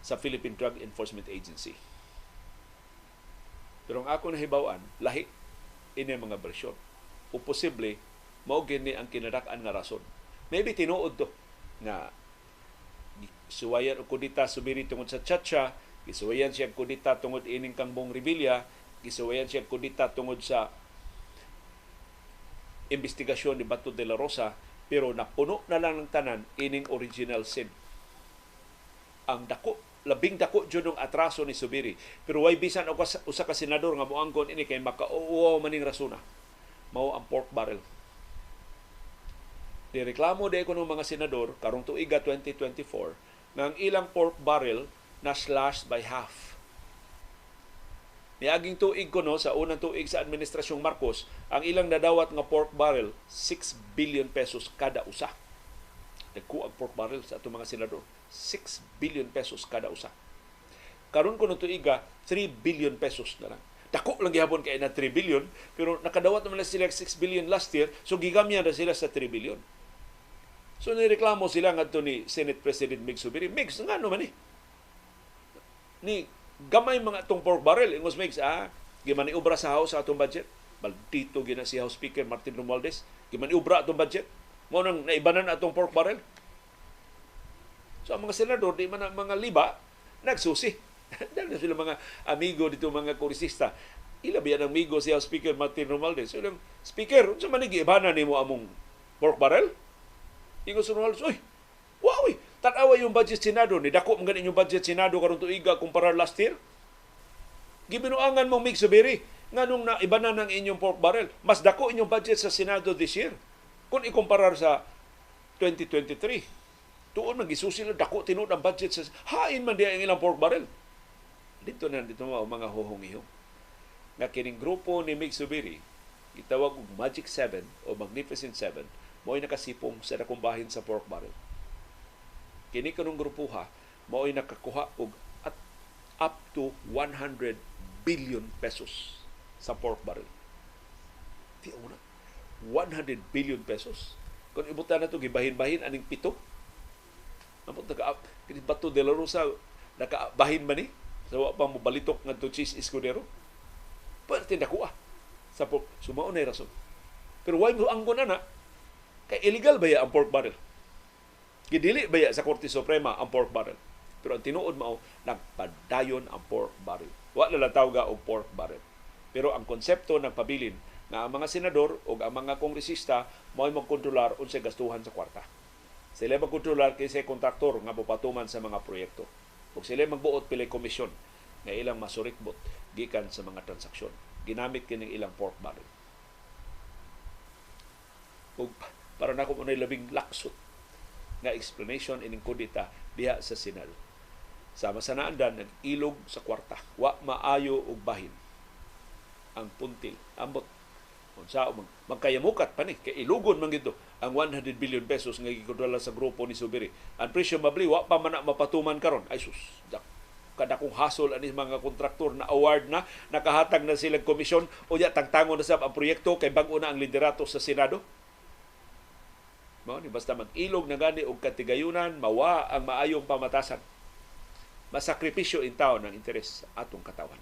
sa Philippine Drug Enforcement Agency. Pero ang ako nahibawan, lahi ini mga bersyon. O posible, mao gini ang kinadak-an nga rason. Maybe tinuod to nga suwayan o Kudeta subiri tungod sa Chacha, gisuwayan siya Kudeta tungod ining Kangbong Rebilla, gisuwayan siya Kudeta tungod sa investigasyon ni Bato de la Rosa, pero napuno na lang ng tanan ining original sin. Ang dako, labing dako jud ng atraso ni Subiri, pero way bisan og usa ka senador nga moangkon ini kay makauwaw maning rasuna. Mao ang pork barrel. Direklamo de ko ng mga senador karong tuiga 2024 nga ang ilang pork barrel na slashed by half. Niaging tuig ko no, sa unang tuig sa Administrasyong Marcos, ang ilang nadawat nga pork barrel, 6 billion pesos kada usa. Nagku ang pork barrel sa atong mga senador. 6 billion pesos kada usa. Karon ko no tuiga, 3 billion pesos na lang. Dako lang gihapon kay na 3 billion, pero nakadawat naman na sila 6 billion last year, so gigamyan na sila sa 3 billion. So nireklamo sila ngadto ni Senate President Mig Subiri. Migs, nga naman ni gamay mga itong pork barrel. Ingos Migs, gimaniubra sa House sa atong budget. Maldito gina si House Speaker Martin Romualdez. Gimaniubra atong budget. Mo nang naibanan atong pork barrel. So ang mga senador, di man mga liba, nagsusi. Dahil na sila mga amigo dito, mga kongresista. Ilabi yan ang amigo si House Speaker Martin Romualdez. So lang, Speaker, unsa man giibanan nimo among pork barrel? Ingos Romualdez, uy, wow, tanawa yung budget Senado. Nidako mga yung budget Senado karong tuiga kumpara last year. Gibinuangan mong Mig Subiri nga nung naibanan ng inyong pork barrel. Mas dako inyong budget sa Senado this year. Kung ikumparar sa 2023, tuon magisusi lang dako tinuod ang budget sa hain man diya ang ilang pork barrel. Dito mga hohong-ihong. Nga kining grupo ni Mig Subiri, gitawag og Magic 7 o Magnificent 7, mo'y nakasipong sa dakong bahin sa pork barrel. Kini kanong grupuha, mo'y nakakuha og at up to 100 billion pesos sa pork barrel. Di una, 100 billion pesos. Kung ibutan na ito, gibahin-bahin, aning pito. Namot Bato de la Rosa, nakabahin man sa pang mobalitok ng to cheese escudero. Pwerte nakuha sa pork. Sumao na rason. Pero why mo anggo na kay illegal ba ya ang pork barrel? Gidili ba ya sa Korte Suprema ang pork barrel? Pero ang tinuod mao, nagpadayon ang pork barrel. Wala lang tawga og pork barrel. Pero ang konsepto ng pabilin na ang mga senador o ang mga kongresista mo'y magkontrolar unsay gastuhan sa kwarta. Sila magkontrolar kaysa kontraktor nga mopatuman sa mga proyekto. O sila magbuot pilay komisyon nga ilang masurikbot gikan sa mga transaksyon. Ginamit kining ilang pork barrel. O para na ko muna'y labing laksot nga explanation ining Kudeta diha sa Senado. Sama sa naandan, nag-ilog sa kwarta. Wa maayo og bahin. Ang puntil, ambot. Unsa magkayamukat pa ni kay ilugon man gito ang 100 billion pesos nga gikontrola sa grupo ni Subiri. Ang presyo mabli wa pa man mapatuman karon. Ay sus, kada kong hasol ani mga kontraktor na award na nakahatag na silang komisyon o ya tangtangon na sa ang proyekto kay bag-o na ang liderato sa Senado. Mao ni basta mag-ilog na gani og katigayunan, mawa ang maayong pamatasan. Masakripisyo in taon ng interes sa atong katawan.